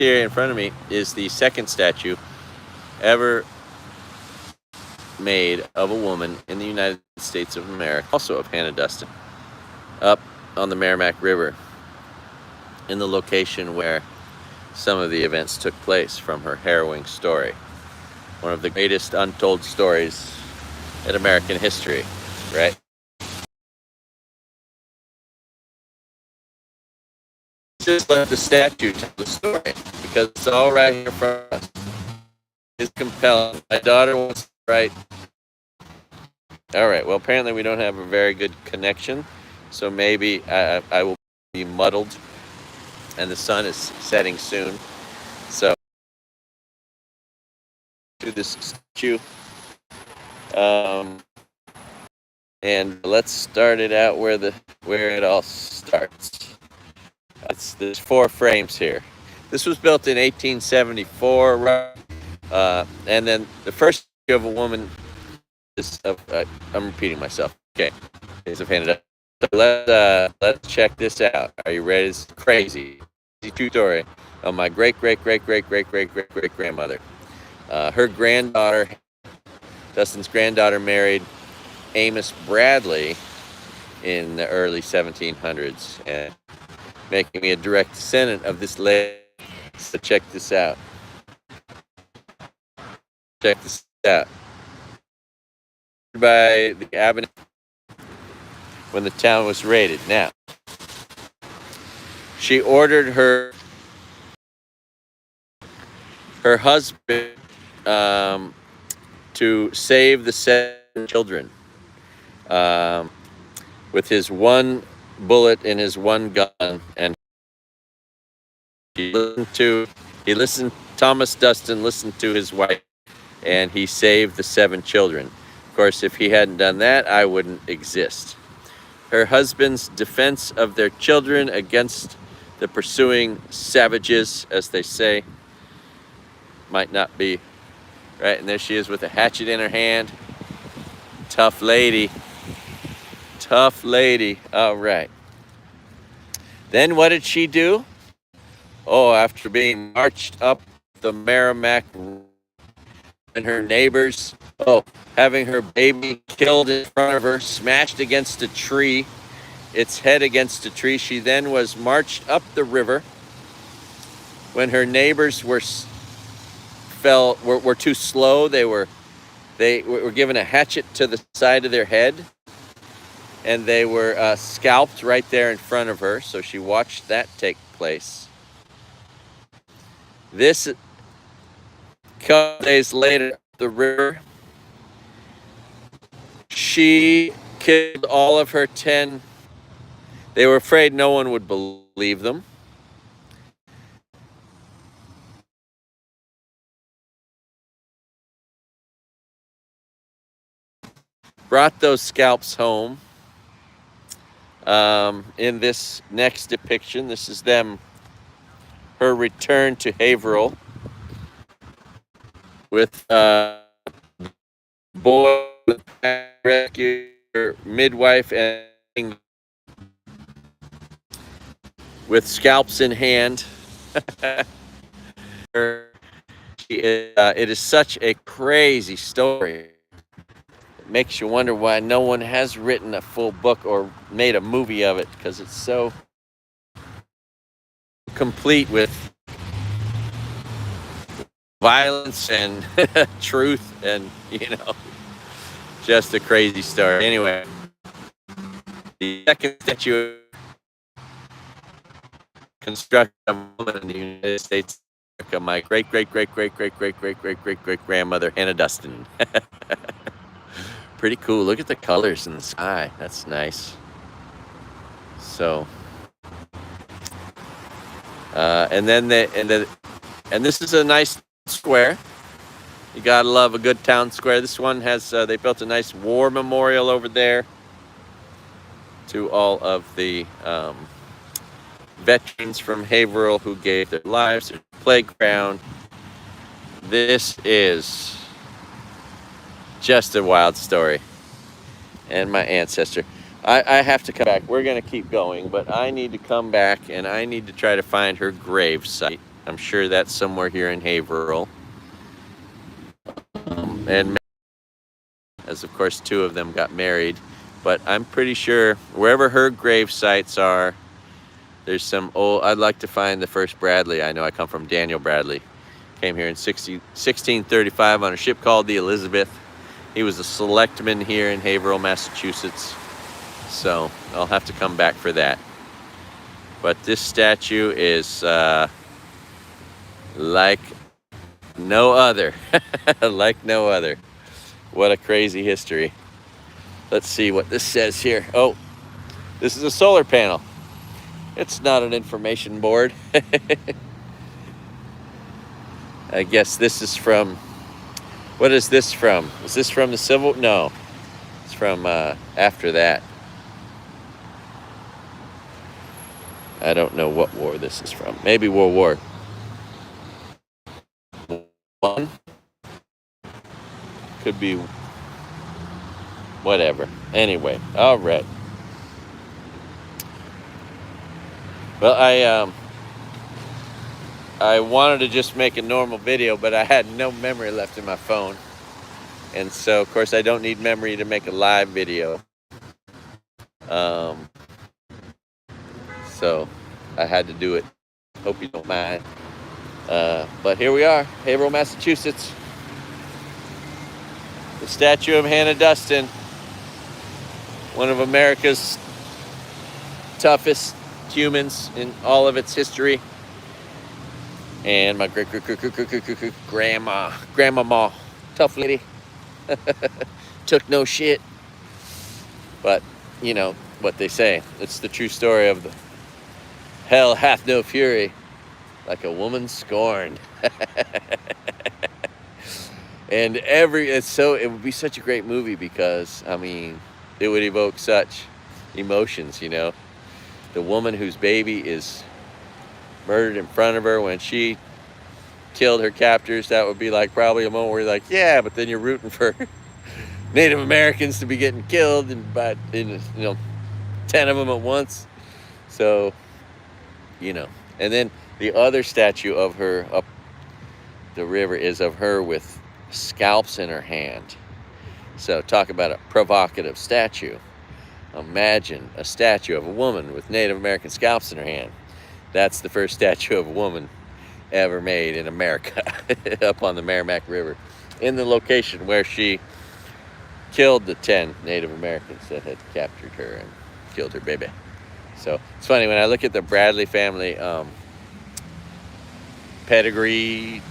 here in front of me is the second statue ever made of a woman in the United States of America, also of Hannah Dustin, up on the Merrimack River in the location where some of the events took place from her harrowing story. One of the greatest untold stories in American history, right? Just let the statue tell the story, because it's all right here in front of us. It's compelling. My daughter wants to write. All right, well, apparently we don't have a very good connection, so maybe I will be muddled, and the sun is setting soon. So, to this statue, and let's start it out where it all starts. There's 4 frames here. This was built in 1874, right? And then the first of a woman is I'm repeating myself. Okay, is of Hannah. So let's check this out. Are you ready? It's crazy true story of my great grandmother. Her granddaughter, Dustin's granddaughter, married Amos Bradley in the early 1700s, and making me a direct descendant of this lady. So check this out. Check this out. By the Avenue when the town was raided. Now, she ordered her husband to save the 7 children with his 1 bullet in his 1 gun, and Thomas Dustin listened to his wife, and he saved the 7 children. Of course, if he hadn't done that, I wouldn't exist. Her husband's defense of their children against the pursuing savages, as they say, might not be right. And there she is with a hatchet in her hand. Tough lady. Tough lady. All right. Then what did she do? Oh, after being marched up the Merrimack and her neighbors, having her baby killed in front of her, smashed against a tree, its head against a tree. She then was marched up the river when her neighbors were too slow. They were given a hatchet to the side of their head, and they were scalped right there in front of her. So she watched that take place. This, a couple days later, the river, she killed all of her 10. They were afraid no one would believe them. Brought those scalps home. In this next depiction, this is her return to Haverhill with boy, rescue, midwife, and with scalps in hand. It is such a crazy story. It makes you wonder why no one has written a full book or made a movie of it, because it's so complete with violence and truth, and just a crazy story. Anyway, the second statue constructed of a woman in the United States of America, my great grandmother, Hannah Dustin. Pretty cool. Look at the colors in the sky. That's nice. So, and this is a nice square. You gotta love a good town square. This one has they built a nice war memorial over there to all of the veterans from Haverhill who gave their lives. There's a playground. This is just a wild story, and my ancestor. I have to come back. We're gonna keep going, but I need to come back, and I need to try to find her grave site. I'm sure that's somewhere here in Haverhill. And as of course 2 of them got married, but I'm pretty sure wherever her grave sites are, there's some old. I'd like to find the first Bradley. I know I come from Daniel Bradley. Came here in 1635 on a ship called the Elizabeth. He was a selectman here in Haverhill, Massachusetts. So I'll have to come back for that. But this statue is like no other. Like no other. What a crazy history. Let's see what this says here. Oh, this is a solar panel. It's not an information board. I guess this is from, what is this from? Is this from the Civil? No, it's from after that. I don't know what war this is from. Maybe World War I. Could be whatever. Anyway, all right. Well, I wanted to just make a normal video, but I had no memory left in my phone. And so, of course, I don't need memory to make a live video. So I had to do it. Hope you don't mind. But here we are, Haverhill, Massachusetts. The statue of Hannah Dustin, one of America's toughest humans in all of its history. And my grandmama, tough lady, took no shit. But you know what they say, it's the true story of the hell hath no fury like a woman scorned. And it would be such a great movie because, I mean, it would evoke such emotions, you know. The woman whose baby is murdered in front of her when she killed her captors, that would be like probably a moment where you're like, yeah, but then you're rooting for Native Americans to be getting killed, and 10 of them at once. So, you know. And then the other statue of her up the river is of her with scalps in her hand. So talk about a provocative statue. Imagine a statue of a woman with Native American scalps in her hand. That's the first statue of a woman ever made in America, up on the Merrimack River, in the location where she killed the 10 Native Americans that had captured her and killed her baby. So it's funny, when I look at the Bradley family pedigree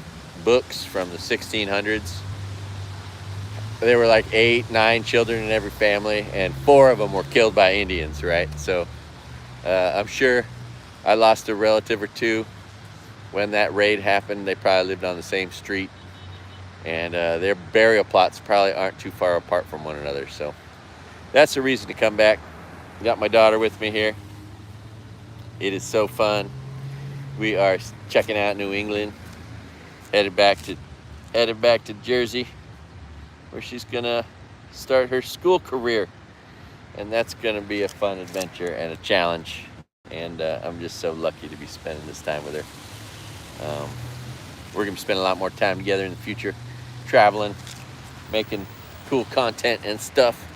books from the 1600s, there were like 8, 9 children in every family, and 4 of them were killed by Indians, right? So I'm sure I lost a relative or 2 when that raid happened. They probably lived on the same street, and their burial plots probably aren't too far apart from one another. So that's the reason to come back. Got my daughter with me here. It is so fun. We are checking out New England, headed back to Jersey, where she's gonna start her school career, and that's gonna be a fun adventure and a challenge. And I'm just so lucky to be spending this time with her. We're gonna be spending a lot more time together in the future, traveling, making cool content and stuff.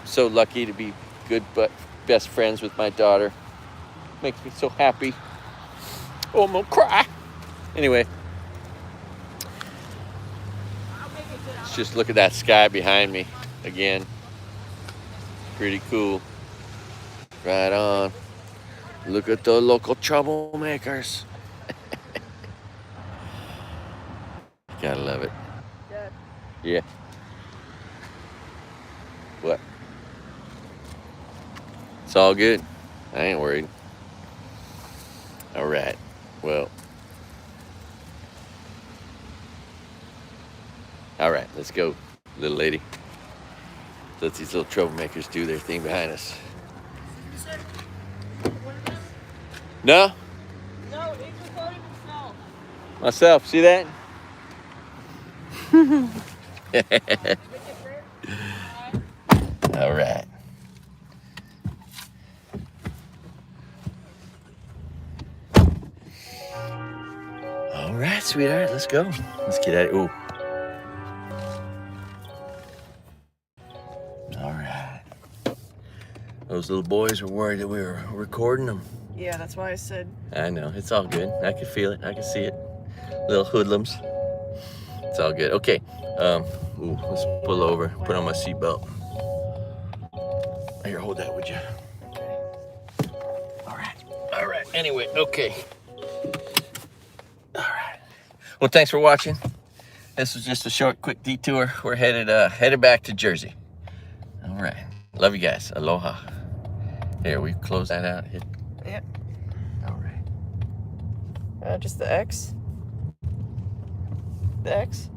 So lucky to be good but best friends with my daughter. Makes me so happy. Oh, I'm gonna cry. Anyway, let's just look at that sky behind me again. Pretty cool. Right on. Look at the local troublemakers. Gotta love it. Dad. Yeah. What? It's all good. I ain't worried. All right. Well. All right, let's go, little lady. Let these little troublemakers do their thing behind us. No? No, it's recording himself. Myself, see that? All right. right, sweetheart, let's go. Let's get at it. Ooh. All right. Those little boys were worried that we were recording them. Yeah, that's why I said. I know, it's all good. I can feel it, I can see it. Little hoodlums. It's all good. Okay, ooh, let's pull over, put on my seatbelt. Here, hold that, would you? All right, anyway, okay. All right. Well, thanks for watching. This was just a short, quick detour. We're headed back to Jersey. All right, love you guys, aloha. Here, we close that out. Hit. Yep. All right. Just the X. The X.